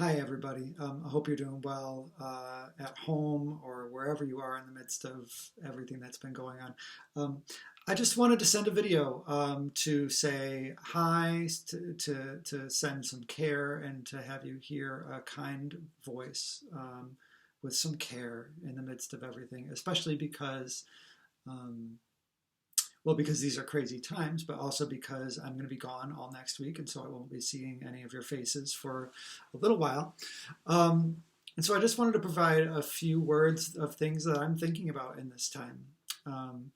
Hi, everybody. I hope you're doing well at home or wherever you are in the midst of everything that's been going on. Um, I just wanted to send a video to say hi, to send some care, and to have you hear a kind voice with some care in the midst of everything, especially um, because these are crazy times, but also because I'm going to be gone all next week, and so I won't be seeing any of your faces for a little while. Um, and so I just wanted to provide a few words of things that I'm thinking about in this time um,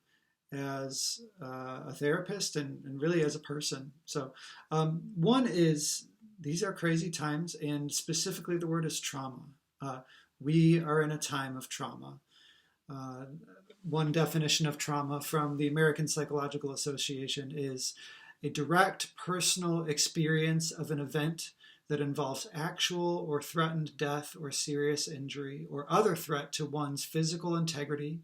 as a therapist and really as a person. So, one is these are crazy times, and specifically the word is trauma. Uh, we are in a time of trauma. Uh, One definition of trauma from the American Psychological Association is a direct personal experience of an event that involves actual or threatened death or serious injury or other threat to one's physical integrity,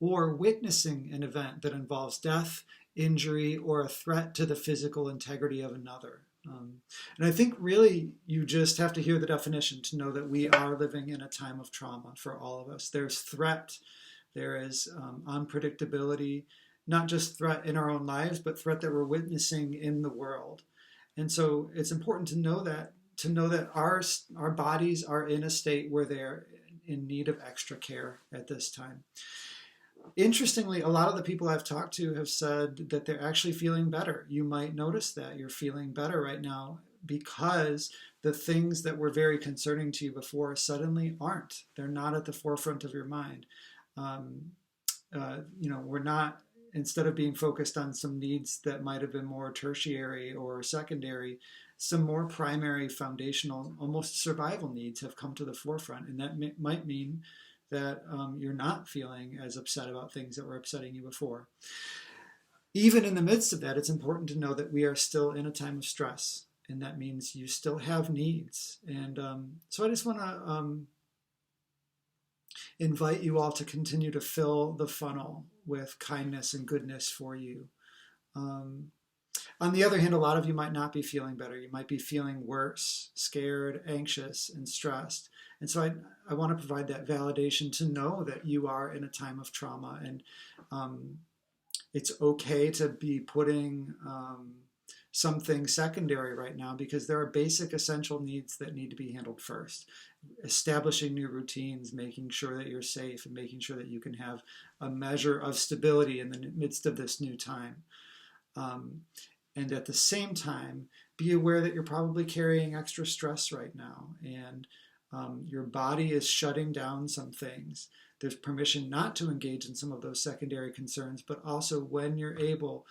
or witnessing an event that involves death, injury, or a threat to the physical integrity of another. And I think really you just have to hear the definition to know that we are living in a time of trauma for all of us. There's threat, there is unpredictability, not just threat in our own lives, but threat that we're witnessing in the world. And so it's important to know that our bodies are in a state where they're in need of extra care at this time. Interestingly, a lot of the people I've talked to have said that they're actually feeling better. You might notice that you're feeling better right now because the things that were very concerning to you before suddenly aren't. They're not at the forefront of your mind. Um, we're not, instead of being focused on some needs that might have been more tertiary or secondary, some more primary, foundational, almost survival needs have come to the forefront. And that might mean that you're not feeling as upset about things that were upsetting you before. Even in the midst of that, it's important to know that we are still in a time of stress. And that means you still have needs. And so I just want to invite you all to continue to fill the funnel with kindness and goodness for you. Um, on the other hand, a lot of you might not be feeling better. You might be feeling worse, scared, anxious, and stressed. And so I want to provide that validation to know that you are in a time of trauma. And it's okay to be putting something secondary right now because there are basic essential needs that need to be handled first. Establishing new routines, making sure that you're safe, and making sure that you can have a measure of stability in the midst of this new time. And at the same time, be aware that you're probably carrying extra stress right now, and your body is shutting down some things. There's permission not to engage in some of those secondary concerns, but also when you're able,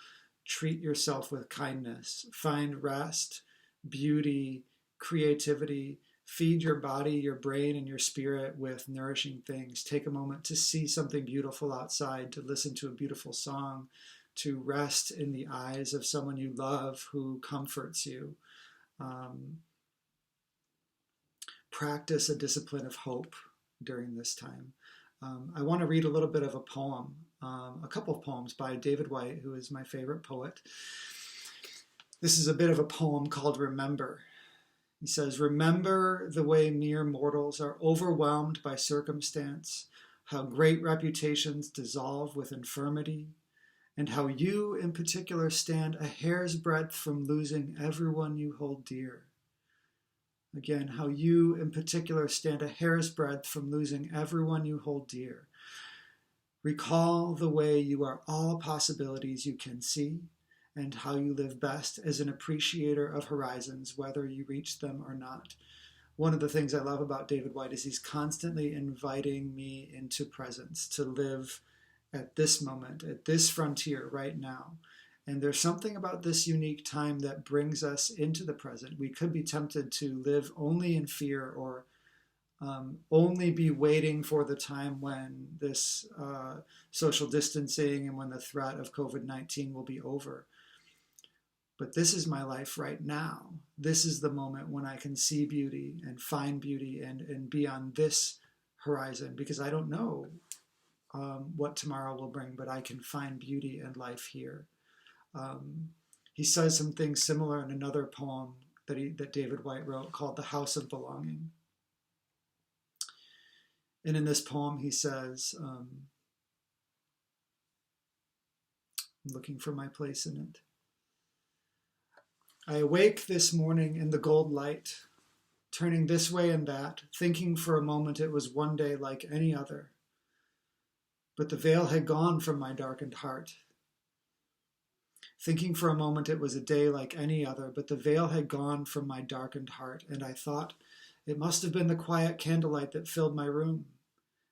treat yourself with kindness. Find rest, beauty, creativity. Feed your body, your brain, and your spirit with nourishing things. Take a moment to see something beautiful outside, to listen to a beautiful song, to rest in the eyes of someone you love who comforts you. Practice a discipline of hope during this time. I want to read a little bit of a poem, a couple of poems by David Whyte, who is my favorite poet. This is a bit of a poem called Remember. He says, "Remember the way mere mortals are overwhelmed by circumstance, how great reputations dissolve with infirmity, and how you in particular stand a hair's breadth from losing everyone you hold dear. Again, how you in particular stand a hair's breadth from losing everyone you hold dear. Recall the way you are all possibilities you can see, and how you live best as an appreciator of horizons, whether you reach them or not." One of the things I love about David Whyte is he's constantly inviting me into presence, to live at this moment, at this frontier right now. And there's something about this unique time that brings us into the present. We could be tempted to live only in fear or only be waiting for the time when this social distancing and when the threat of COVID-19 will be over. But this is my life right now. This is the moment when I can see beauty and find beauty and be on this horizon, because I don't know what tomorrow will bring, but I can find beauty and life here. He says some things similar in another poem that David Whyte wrote called The House of Belonging. And in this poem, he says, I'm looking for my place in it. I awake this morning in the gold light, turning this way and that, thinking for a moment it was one day like any other. But the veil had gone from my darkened heart. Thinking for a moment it was a day like any other, but the veil had gone from my darkened heart, and I thought it must have been the quiet candlelight that filled my room.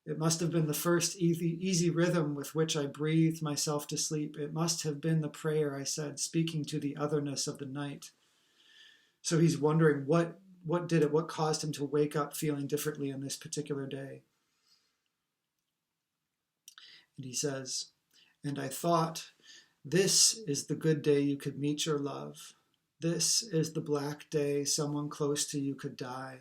It must have been the first easy rhythm with which I breathed myself to sleep. It must have been the prayer I said, speaking to the otherness of the night. So he's wondering what did it, what caused him to wake up feeling differently in this particular day. And he says, and I thought, this is the good day you could meet your love. This is the black day someone close to you could die.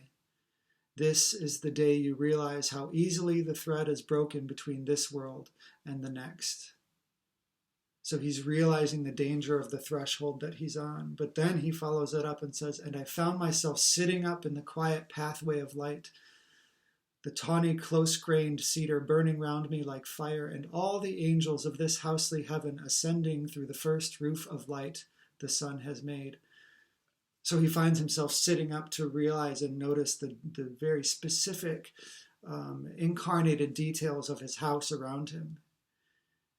This is the day you realize how easily the thread is broken between this world and the next. So he's realizing the danger of the threshold that he's on. But then he follows it up and says, and I found myself sitting up in the quiet pathway of light, the tawny, close-grained cedar burning round me like fire, and all the angels of this housely heaven ascending through the first roof of light the sun has made. So he finds himself sitting up to realize and notice the very specific, incarnated details of his house around him.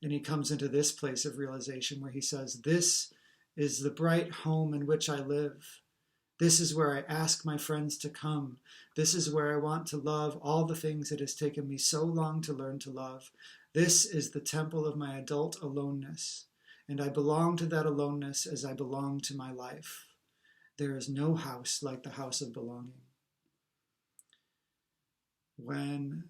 And he comes into this place of realization where he says, this is the bright home in which I live. This is where I ask my friends to come. This is where I want to love all the things it has taken me so long to learn to love. This is the temple of my adult aloneness, and I belong to that aloneness as I belong to my life. There is no house like the house of belonging. When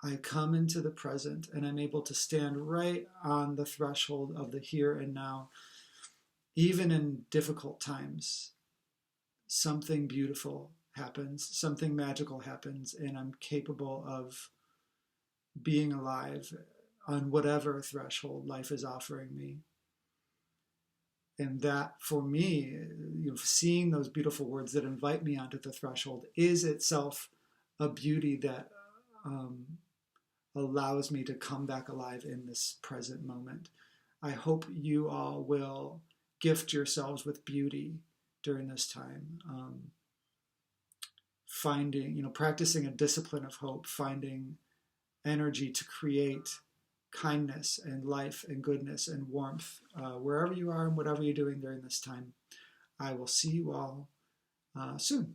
I come into the present and I'm able to stand right on the threshold of the here and now, even in difficult times, something beautiful happens, something magical happens, and I'm capable of being alive on whatever threshold life is offering me. And that, for me, seeing those beautiful words that invite me onto the threshold is itself a beauty that allows me to come back alive in this present moment. I hope you all will gift yourselves with beauty during this time. Practicing a discipline of hope, finding energy to create kindness and life and goodness and warmth wherever you are and whatever you're doing during this time. I will see you all soon.